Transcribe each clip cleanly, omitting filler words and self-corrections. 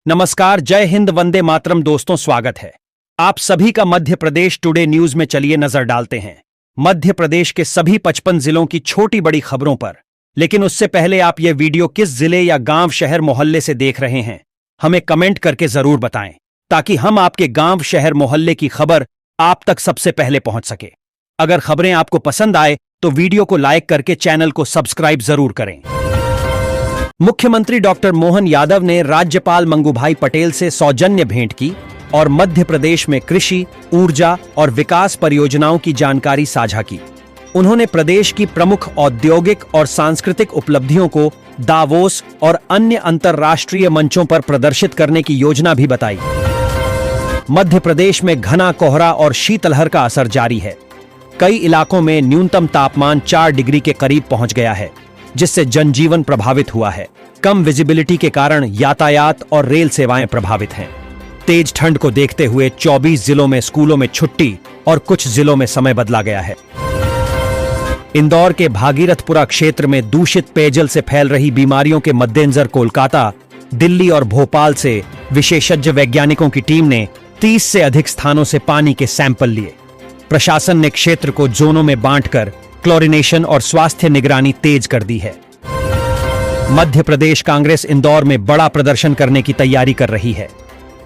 नमस्कार, जय हिंद, वंदे मातरम। दोस्तों, स्वागत है आप सभी का मध्य प्रदेश टुडे न्यूज में। चलिए नजर डालते हैं मध्य प्रदेश के सभी 55 जिलों की छोटी बड़ी खबरों पर। लेकिन उससे पहले आप ये वीडियो किस जिले या गांव, शहर, मोहल्ले से देख रहे हैं, हमें कमेंट करके जरूर बताएं, ताकि हम आपके गांव, शहर, मोहल्ले की खबर आप तक सबसे पहले पहुंच सके। अगर खबरें आपको पसंद आए तो वीडियो को लाइक करके चैनल को सब्सक्राइब जरूर करें। मुख्यमंत्री डॉक्टर मोहन यादव ने राज्यपाल मंगूभाई पटेल से सौजन्य भेंट की और मध्य प्रदेश में कृषि, ऊर्जा और विकास परियोजनाओं की जानकारी साझा की। उन्होंने प्रदेश की प्रमुख औद्योगिक और सांस्कृतिक उपलब्धियों को दावोस और अन्य अंतर्राष्ट्रीय मंचों पर प्रदर्शित करने की योजना भी बताई। मध्य प्रदेश में घना कोहरा और शीतलहर का असर जारी है। कई इलाकों में न्यूनतम तापमान 4 डिग्री के करीब पहुंच गया है, जिससे जनजीवन प्रभावित हुआ है। कम विजिबिलिटी के कारण यातायात और रेल सेवाएं प्रभावित हैं। तेज ठंड को देखते हुए 24 जिलों में स्कूलों में छुट्टी और कुछ जिलों में समय बदला गया है। इंदौर के भागीरथपुरा क्षेत्र में दूषित पेयजल से फैल रही बीमारियों के मद्देनजर कोलकाता, दिल्ली और भोपाल से विशेषज्ञ वैज्ञानिकों की टीम ने 30 से अधिक स्थानों से पानी के सैंपल लिए। प्रशासन ने क्षेत्र को जोनों में बांटकर क्लोरिनेशन और स्वास्थ्य निगरानी तेज कर दी है। मध्य प्रदेश कांग्रेस इंदौर में बड़ा प्रदर्शन करने की तैयारी कर रही है।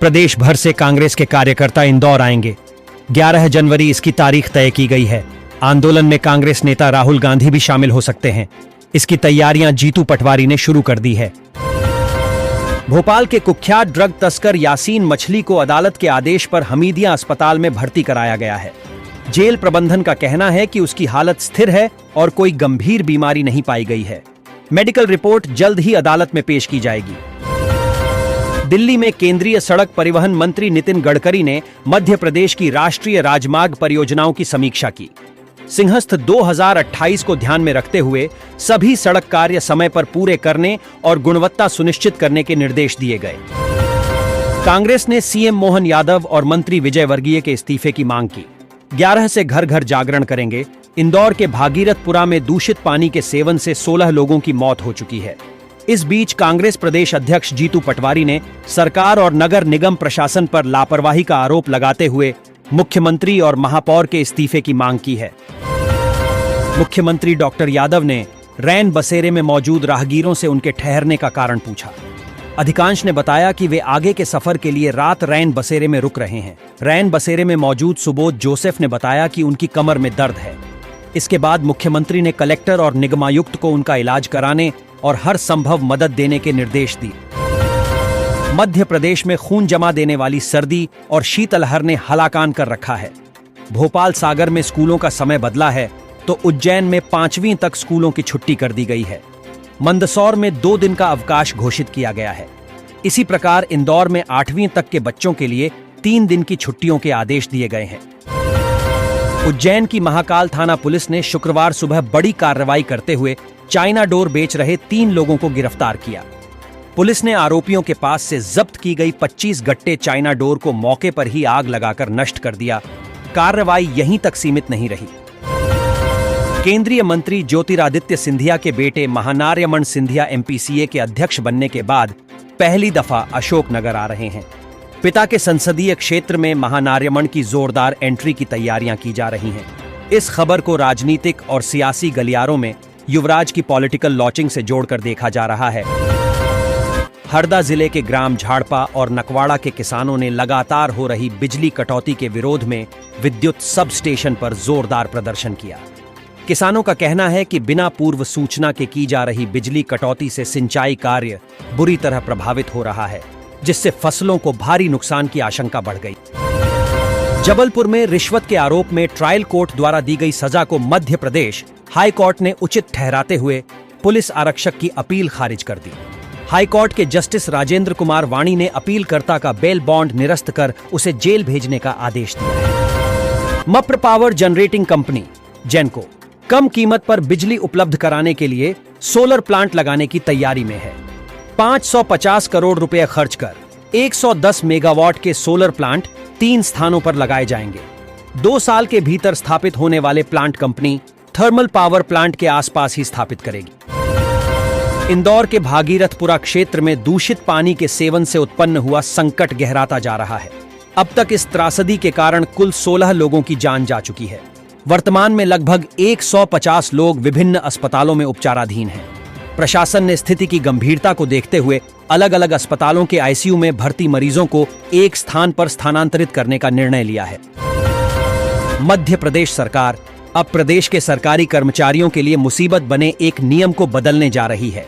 प्रदेश भर से कांग्रेस के कार्यकर्ता इंदौर आएंगे। 11 जनवरी इसकी तारीख तय की गई है। आंदोलन में कांग्रेस नेता राहुल गांधी भी शामिल हो सकते हैं। इसकी तैयारियां जीतू पटवारी ने शुरू कर दी है। भोपाल के कुख्यात ड्रग तस्कर यासीन मछली को अदालत के आदेश पर हमीदिया अस्पताल में भर्ती कराया गया है। जेल प्रबंधन का कहना है कि उसकी हालत स्थिर है और कोई गंभीर बीमारी नहीं पाई गई है। मेडिकल रिपोर्ट जल्द ही अदालत में पेश की जाएगी। दिल्ली में केंद्रीय सड़क परिवहन मंत्री नितिन गडकरी ने मध्य प्रदेश की राष्ट्रीय राजमार्ग परियोजनाओं की समीक्षा की। सिंहस्थ 2028 को ध्यान में रखते हुए सभी सड़क कार्य समय पर पूरे करने और गुणवत्ता सुनिश्चित करने के निर्देश दिए गए। कांग्रेस ने सीएम मोहन यादव और मंत्री विजय वर्गीय के इस्तीफे की मांग की। 11 से घर घर जागरण करेंगे। इंदौर के भागीरथपुरा में दूषित पानी के सेवन से 16 लोगों की मौत हो चुकी है। इस बीच कांग्रेस प्रदेश अध्यक्ष जीतू पटवारी ने सरकार और नगर निगम प्रशासन पर लापरवाही का आरोप लगाते हुए मुख्यमंत्री और महापौर के इस्तीफे की मांग की है। मुख्यमंत्री डॉक्टर यादव ने रैन बसेरे में मौजूद राहगीरों से उनके ठहरने का कारण पूछा। अधिकांश ने बताया कि वे आगे के सफर के लिए रात रैन बसेरे में रुक रहे हैं। रैन बसेरे में मौजूद सुबोध जोसेफ ने बताया कि उनकी कमर में दर्द है। इसके बाद मुख्यमंत्री ने कलेक्टर और निगमायुक्त को उनका इलाज कराने और हर संभव मदद देने के निर्देश दिए। मध्य प्रदेश में खून जमा देने वाली सर्दी और शीतलहर ने हलाकान कर रखा है। भोपाल सागर में स्कूलों का समय बदला है तो उज्जैन में 5वीं तक स्कूलों की छुट्टी कर दी गई है। मंदसौर में 2 दिन का अवकाश घोषित किया गया है। इसी प्रकार इंदौर में 8वीं तक के बच्चों के लिए 3 दिन की छुट्टियों के आदेश दिए गए हैं। उज्जैन की महाकाल थाना पुलिस ने शुक्रवार सुबह बड़ी कार्रवाई करते हुए चाइना डोर बेच रहे 3 लोगों को गिरफ्तार किया। पुलिस ने आरोपियों के पास से जब्त की गई 25 गट्टे चाइना डोर को मौके पर ही आग लगाकर नष्ट कर दिया। कार्रवाई यहीं तक सीमित नहीं रही। केंद्रीय मंत्री ज्योतिरादित्य सिंधिया के बेटे महानार्यमन सिंधिया एमपीसीए के अध्यक्ष बनने के बाद पहली दफा अशोकनगर आ रहे हैं। पिता के संसदीय क्षेत्र में महानार्यमन की जोरदार एंट्री की तैयारियां की जा रही हैं। इस खबर को राजनीतिक और सियासी गलियारों में युवराज की पॉलिटिकल लॉचिंग से जोड़कर देखा जा रहा है। हरदा जिले के ग्राम झाड़पा और नकवाड़ा के किसानों ने लगातार हो रही बिजली कटौती के विरोध में विद्युत सब स्टेशन पर जोरदार प्रदर्शन किया। किसानों का कहना है कि बिना पूर्व सूचना के की जा रही बिजली कटौती से सिंचाई कार्य बुरी तरह प्रभावित हो रहा है, जिससे फसलों को भारी नुकसान की आशंका बढ़ गई। जबलपुर में रिश्वत के आरोप में ट्रायल कोर्ट द्वारा दी गई सजा को मध्य प्रदेश हाई कोर्ट ने उचित ठहराते हुए पुलिस आरक्षक की अपील खारिज कर दी। हाई कोर्ट के जस्टिस राजेंद्र कुमार वाणी ने अपीलकर्ता का बेल बॉन्ड निरस्त कर उसे जेल भेजने का आदेश दिया। मप्र पावर जनरेटिंग कंपनी जेनको कम कीमत पर बिजली उपलब्ध कराने के लिए सोलर प्लांट लगाने की तैयारी में है। 550 करोड़ रुपए खर्च कर 110 मेगावाट के सोलर प्लांट 3 स्थानों पर लगाए जाएंगे। 2 साल के भीतर स्थापित होने वाले plant company thermal power plant के आसपास ही स्थापित करेगी। इंदौर के भागीरथपुरा क्षेत्र में दूषित पानी के सेवन से उत्पन्न हुआ संकट गहराता जा रहा है। अब तक इस त्रासदी के कारण कुल 16 लोगों की जान जा चुकी है। वर्तमान में लगभग 150 लोग विभिन्न अस्पतालों में उपचाराधीन हैं। प्रशासन ने स्थिति की गंभीरता को देखते हुए अलग अलग अस्पतालों के आईसीयू में भर्ती मरीजों को एक स्थान पर स्थानांतरित करने का निर्णय लिया है। मध्य प्रदेश सरकार अब प्रदेश के सरकारी कर्मचारियों के लिए मुसीबत बने एक नियम को बदलने जा रही है।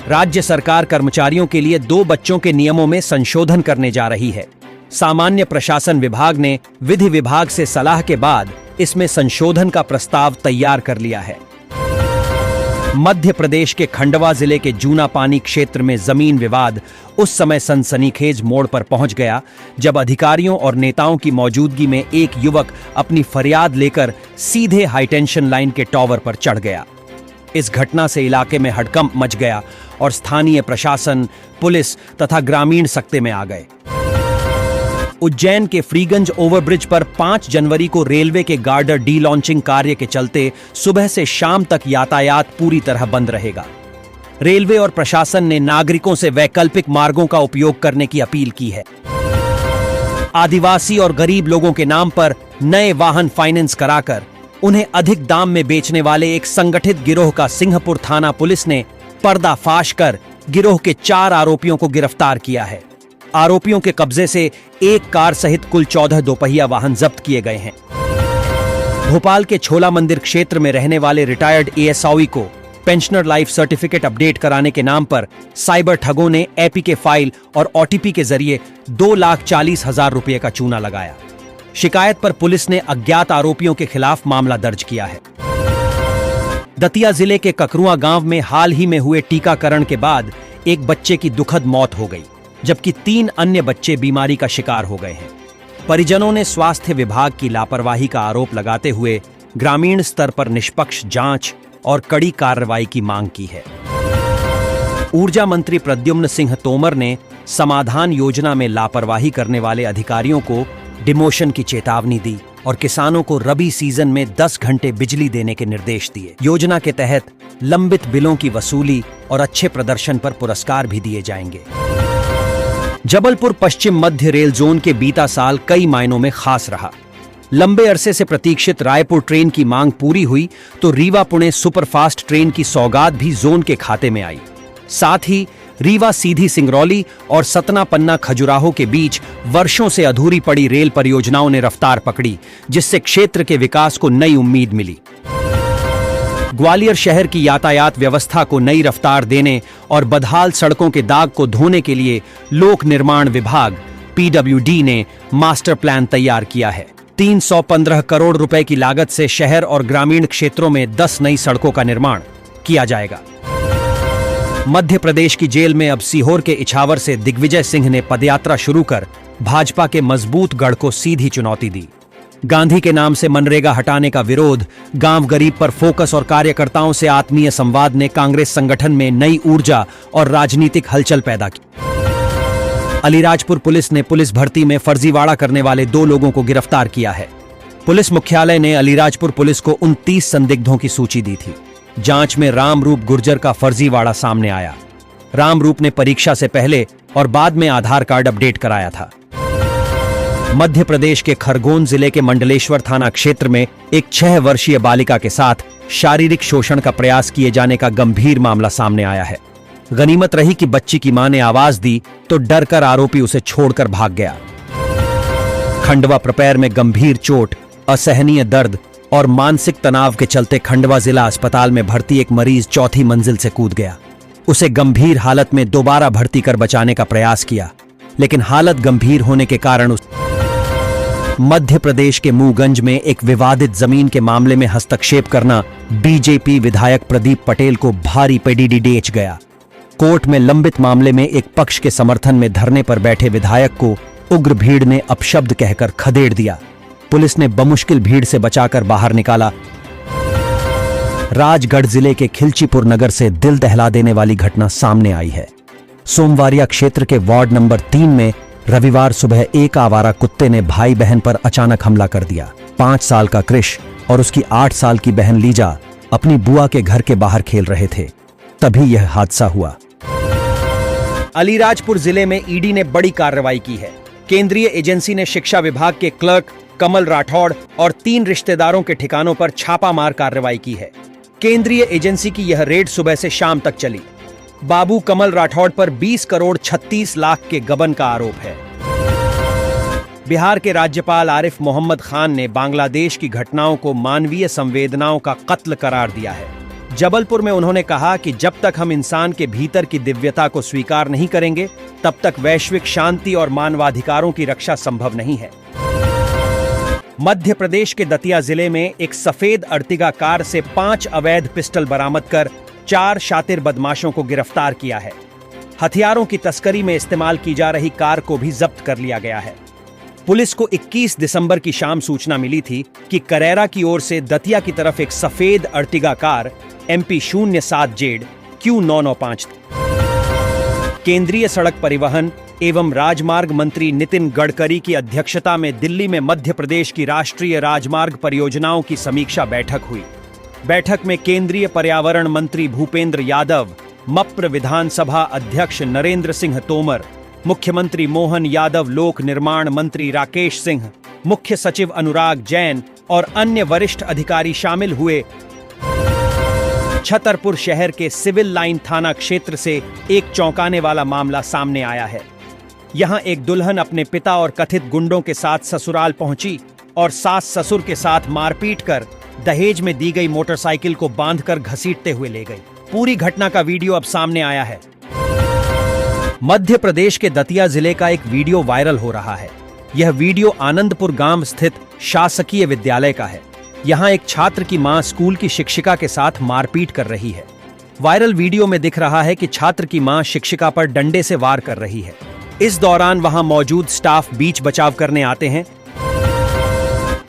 राज्य सरकार कर्मचारियों के लिए 2 बच्चों के नियमों में संशोधन करने जा रही है। सामान्य प्रशासन विभाग ने विधि विभाग से सलाह के बाद इसमें संशोधन का प्रस्ताव तैयार कर लिया है। मध्य प्रदेश के खंडवा जिले के जूना पानी क्षेत्र में जमीन विवाद उस समय सनसनीखेज मोड़ पर पहुंच गया जब अधिकारियों और नेताओं की मौजूदगी में एक युवक अपनी फरियाद लेकर सीधे हाईटेंशन लाइन के टॉवर पर चढ़ गया। इस घटना से इलाके में हड़कंप मच गया और स्थानीय प्रशासन, पुलिस तथा ग्रामीण सकते में आ गए। उज्जैन के फ्रीगंज ओवरब्रिज पर 5 जनवरी को रेलवे के गार्डर डी लॉन्चिंग कार्य के चलते सुबह से शाम तक यातायात पूरी तरह बंद रहेगा। रेलवे और प्रशासन ने नागरिकों से वैकल्पिक मार्गों का उपयोग करने की अपील की है। आदिवासी और गरीब लोगों के नाम पर नए वाहन फाइनेंस कराकर उन्हें अधिक दाम में बेचने वाले एक संगठित गिरोह का सिंहपुर थाना पुलिस ने पर्दाफाश कर गिरोह के 4 आरोपियों को गिरफ्तार किया है। आरोपियों के कब्जे से एक कार सहित कुल 14 दोपहिया वाहन जब्त किए गए हैं। भोपाल के छोला मंदिर क्षेत्र में रहने वाले रिटायर्ड एएसआई को पेंशनर लाइफ सर्टिफिकेट अपडेट कराने के नाम पर साइबर ठगों ने एपीके फाइल और ओटीपी के जरिए 2,40,000 रुपये का चूना लगाया। शिकायत पर पुलिस ने अज्ञात आरोपियों के खिलाफ मामला दर्ज किया है। दतिया जिले के ककरुआ गांव में हाल ही में हुए टीकाकरण के बाद एक बच्चे की दुखद मौत हो गई, जबकि 3 अन्य बच्चे बीमारी का शिकार हो गए हैं। परिजनों ने स्वास्थ्य विभाग की लापरवाही का आरोप लगाते हुए ग्रामीण स्तर पर निष्पक्ष जांच और कड़ी कार्रवाई की मांग की है। ऊर्जा मंत्री प्रद्युम्न सिंह तोमर ने समाधान योजना में लापरवाही करने वाले अधिकारियों को डिमोशन की चेतावनी दी और किसानों को रबी सीजन में 10 घंटे बिजली देने के निर्देश दिए। योजना के तहत लंबित बिलों की वसूली और अच्छे प्रदर्शन पर पुरस्कार भी दिए जाएंगे। जबलपुर पश्चिम मध्य रेल जोन के बीता साल कई मायनों में खास रहा। लंबे अरसे से प्रतीक्षित रायपुर ट्रेन की मांग पूरी हुई तो रीवा पुणे सुपरफास्ट ट्रेन की सौगात भी जोन के खाते में आई। साथ ही रीवा सीधी सिंगरौली और सतना पन्ना खजुराहो के बीच वर्षों से अधूरी पड़ी रेल परियोजनाओं ने रफ्तार पकड़ी, जिससे क्षेत्र के विकास को नई उम्मीद मिली। ग्वालियर शहर की यातायात व्यवस्था को नई रफ्तार देने और बदहाल सड़कों के दाग को धोने के लिए लोक निर्माण विभाग पीडब्ल्यूडी ने मास्टर प्लान तैयार किया है। 315 करोड़ रुपए की लागत से शहर और ग्रामीण क्षेत्रों में 10 नई सड़कों का निर्माण किया जाएगा। मध्य प्रदेश की जेल में अब सीहोर के इछावर से दिग्विजय सिंह ने पदयात्रा शुरू कर भाजपा के मजबूत गढ़ को सीधी चुनौती दी। गांधी के नाम से मनरेगा हटाने का विरोध, गांव गरीब पर फोकस और कार्यकर्ताओं से आत्मीय संवाद ने कांग्रेस संगठन में नई ऊर्जा और राजनीतिक हलचल पैदा की। अलीराजपुर पुलिस ने पुलिस भर्ती में फर्जीवाड़ा करने वाले 2 लोगों को गिरफ्तार किया है। पुलिस मुख्यालय ने अलीराजपुर पुलिस को 29 संदिग्धों की सूची दी थी। जांच में रामरूप गुर्जर का फर्जीवाड़ा सामने आया। रामरूप ने परीक्षा से पहले और बाद में आधार कार्ड अपडेट कराया था। मध्य प्रदेश के खरगोन जिले के मंडलेश्वर थाना क्षेत्र में एक 6 वर्षीय बालिका के साथ शारीरिक शोषण का प्रयास किए जाने का गंभीर मामला सामने आया है। गनीमत रही कि बच्ची की मां ने आवाज दी तो डरकर आरोपी उसे छोड़कर भाग गया। खंडवा प्रपैर में गंभीर चोट, असहनीय दर्द और मानसिक तनाव के चलते खंडवा जिला अस्पताल में भर्ती एक मरीज 4थी मंजिल से कूद गया। उसे गंभीर हालत में दोबारा भर्ती कर बचाने का प्रयास किया, लेकिन हालत गंभीर होने के कारण मध्य प्रदेश के मूगंज में एक विवादित जमीन के मामले में हस्तक्षेप करना बीजेपी विधायक प्रदीप पटेल को भारी पेडीडी डेच गया। कोर्ट में लंबित मामले में एक पक्ष के समर्थन में धरने पर बैठे विधायक को उग्र भीड़ ने अपशब्द कहकर खदेड़ दिया। पुलिस ने बमुश्किल भीड़ से बचाकर बाहर निकाला। राजगढ़ जिले के खिलचीपुर नगर से दिल दहला देने वाली घटना सामने आई है। सोमवारिया क्षेत्र के वार्ड नंबर 3 में रविवार सुबह एक आवारा कुत्ते ने भाई बहन पर अचानक हमला कर दिया। 5 साल का कृष और उसकी 8 साल की बहन लीजा अपनी बुआ के घर के बाहर खेल रहे थे। तभी यह हादसा हुआ। अलीराजपुर जिले में ईडी ने बड़ी कार्रवाई की है। केंद्रीय एजेंसी ने शिक्षा विभाग के क्लर्क कमल राठौड़ और 3 रिश्तेदारों के ठिकानों पर छापामार कार्रवाई की है। केंद्रीय एजेंसी की यह रेड सुबह से शाम तक चली। बाबू कमल राठौड़ पर 20 करोड़ 36 लाख के गबन का आरोप है। बिहार के राज्यपाल आरिफ मोहम्मद खान ने बांग्लादेश की घटनाओं को मानवीय संवेदनाओं का कत्ल करार दिया है। जबलपुर में उन्होंने कहा कि जब तक हम इंसान के भीतर की दिव्यता को स्वीकार नहीं करेंगे, तब तक वैश्विक शांति और मानवाधिकारों की रक्षा संभव नहीं है। मध्य प्रदेश के दतिया जिले में एक सफेद अर्टिगा कार से 5 अवैध पिस्टल बरामद कर 4 शातिर बदमाशों को गिरफ्तार किया है। हथियारों की तस्करी में इस्तेमाल की जा रही कार को भी जब्त कर लिया गया है। पुलिस को 21 दिसंबर की शाम सूचना मिली थी कि करेरा की ओर से दतिया की तरफ एक सफेद Ertiga car MP 07 Z Q995 केंद्रीय सड़क परिवहन एवं राजमार्ग मंत्री नितिन गडकरी की अध्यक्षता में दिल्ली में मध्य प्रदेश की राष्ट्रीय राजमार्ग परियोजनाओं की समीक्षा बैठक हुई। बैठक में केंद्रीय पर्यावरण मंत्री भूपेंद्र यादव, मप्र विधानसभा अध्यक्ष नरेंद्र सिंह तोमर, मुख्यमंत्री मोहन यादव, लोक निर्माण मंत्री राकेश सिंह, मुख्य सचिव अनुराग जैन और अन्य वरिष्ठ अधिकारी शामिल हुए। छतरपुर शहर के सिविल लाइन थाना क्षेत्र से एक चौंकाने वाला मामला सामने आया है। यहां एक दुल्हन अपने पिता और कथित गुंडों के साथ ससुराल पहुंची और सास ससुर के साथ मारपीट कर दहेज में दी गई मोटरसाइकिल को बांधकर घसीटते हुए ले गई। पूरी घटना का वीडियो अब सामने आया है। मध्य प्रदेश के दतिया जिले का एक वीडियो वायरल हो रहा है। यह वीडियो आनंदपुर गांव स्थित शासकीय विद्यालय का है। यहां एक छात्र की मां स्कूल की शिक्षिका के साथ मारपीट कर रही है। वायरल वीडियो में दिख रहा है कि छात्र की मां शिक्षिका पर डंडे से वार कर रही है। इस दौरान वहां मौजूद स्टाफ बीच बचाव करने आते हैं।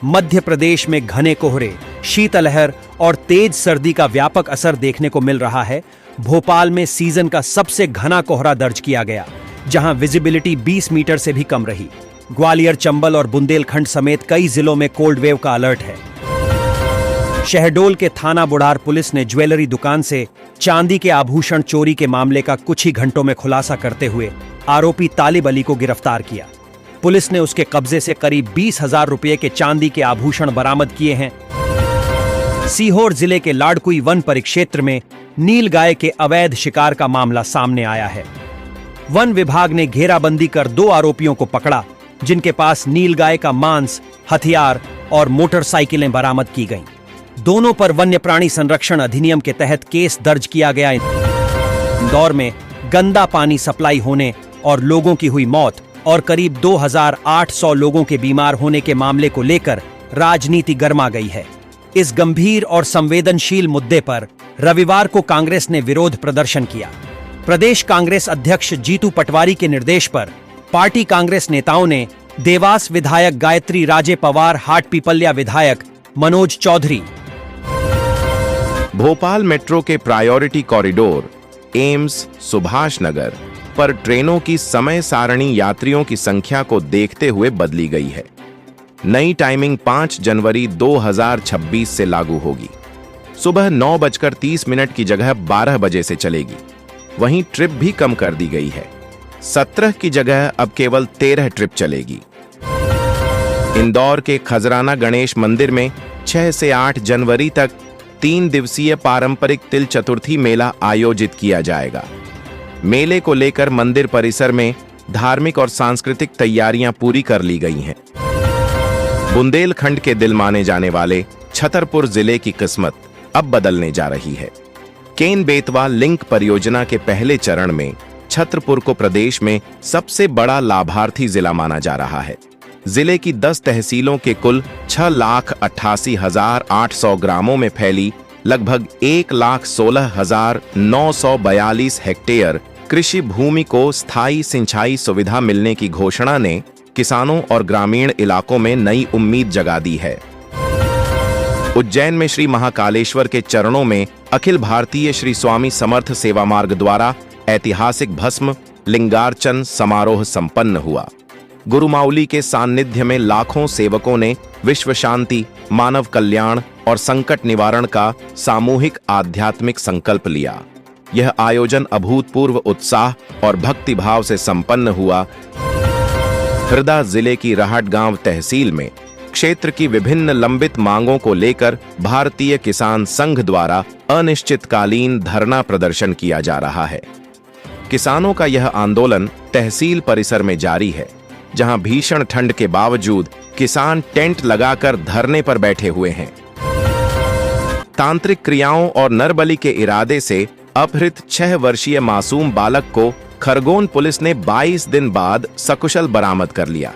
मध्य प्रदेश में घने कोहरे, शीतलहर और तेज सर्दी का व्यापक असर देखने को मिल रहा है। भोपाल में सीजन का सबसे घना कोहरा दर्ज किया गया, जहां विजिबिलिटी 20 मीटर से भी कम रही। ग्वालियर, चंबल और बुंदेलखंड समेत कई जिलों में कोल्ड वेव का अलर्ट है। शहडोल के थाना बुढ़ार पुलिस ने ज्वेलरी दुकान से चांदी के आभूषण चोरी के मामले का कुछ ही घंटों में खुलासा करते हुए आरोपी तालिब अली को गिरफ्तार किया। पुलिस ने उसके कब्जे से करीब 20,000 रुपए के चांदी के आभूषण बरामद किए हैं। सीहोर जिले के लाड़कुई वन परिक्षेत्र में नीलगाय के अवैध शिकार का मामला सामने आया है। वन विभाग ने घेराबंदी कर 2 आरोपियों को पकड़ा, जिनके पास नीलगाय का मांस, हथियार और मोटरसाइकिलें बरामद की गईं। दोनों पर वन्य प्राणी संरक्षण अधिनियम के तहत केस दर्ज किया गया। इंदौर में गंदा पानी सप्लाई होने और लोगों की हुई मौत और करीब 2,800 लोगों के बीमार होने के मामले को लेकर राजनीति गर्मा गई है। इस गंभीर और संवेदनशील मुद्दे पर रविवार को कांग्रेस ने विरोध प्रदर्शन किया। प्रदेश कांग्रेस अध्यक्ष जीतू पटवारी के निर्देश पर पार्टी कांग्रेस नेताओं ने देवास विधायक गायत्री राजे पवार, हाटपीपल्या विधायक मनोज चौधरी, भोपाल मेट्रो के priority corridor, AIIMS, Subhash Nagar पर ट्रेनों की समय सारणी यात्रियों की संख्या को देखते हुए बदली गई है। नई टाइमिंग 5 जनवरी 2026 से लागू होगी। सुबह 9:30 की जगह 12 बजे से चलेगी। वहीं ट्रिप भी कम कर दी गई है। 17 की जगह अब केवल 13 ट्रिप चलेगी। इंदौर के खजराना गणेश मंदिर में 6 से 8 जनवरी तक 3 दिवसीय पारंपरिक तिल चतुर्थी मेला आयोजित किया जाएगा। मेले को लेकर मंदिर परिसर में धार्मिक और सांस्कृतिक तैयारियां पूरी कर ली गई हैं। बुंदेलखंड के दिल माने जाने वाले छतरपुर जिले की किस्मत अब बदलने जा रही है। केन बेतवा लिंक परियोजना के पहले चरण में छतरपुर को प्रदेश में सबसे बड़ा लाभार्थी जिला माना जा रहा है। जिले की 10 तहसीलों के कुल 6,88,800 ग्रामों में फैली लगभग 1,16,942 हेक्टेयर कृषि भूमि को स्थायी सिंचाई सुविधा मिलने की घोषणा ने किसानों और ग्रामीण इलाकों में नई उम्मीद जगा दी है। उज्जैन में श्री महाकालेश्वर के चरणों में अखिल भारतीय श्री स्वामी समर्थ सेवा मार्ग द्वारा ऐतिहासिक भस्म लिंगार्चन समारोह संपन्न हुआ। गुरुमाउली के सान्निध्य में लाखों सेवकों ने विश्व शांति, मानव कल्याण और संकट निवारण का सामूहिक आध्यात्मिक संकल्प लिया। यह आयोजन अभूतपूर्व उत्साह और भक्तिभाव से संपन्न हुआ। हरदा जिले की राहटगांव तहसील में क्षेत्र की विभिन्न लंबित मांगों को लेकर भारतीय किसान संघ द्वारा अनिश्चितकालीन धरना प्रदर्शन किया जा रहा है। किसानों का यह आंदोलन तहसील परिसर में जारी है, जहां भीषण ठंड के बावजूद किसान टेंट लगाकर धरने पर बैठे हुए हैं। तांत्रिक क्रियाओं और नरबलि के इरादे से अपहृत 6 वर्षीय मासूम बालक को खरगोन पुलिस ने 22 दिन बाद सकुशल बरामद कर लिया।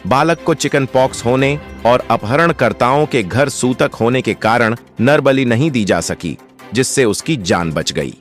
बालक को चिकन पॉक्स होने और अपहरणकर्ताओं के घर सूतक होने के कारण नरबलि नहीं दी जा सकी, जिससे उसकी जान बच गई।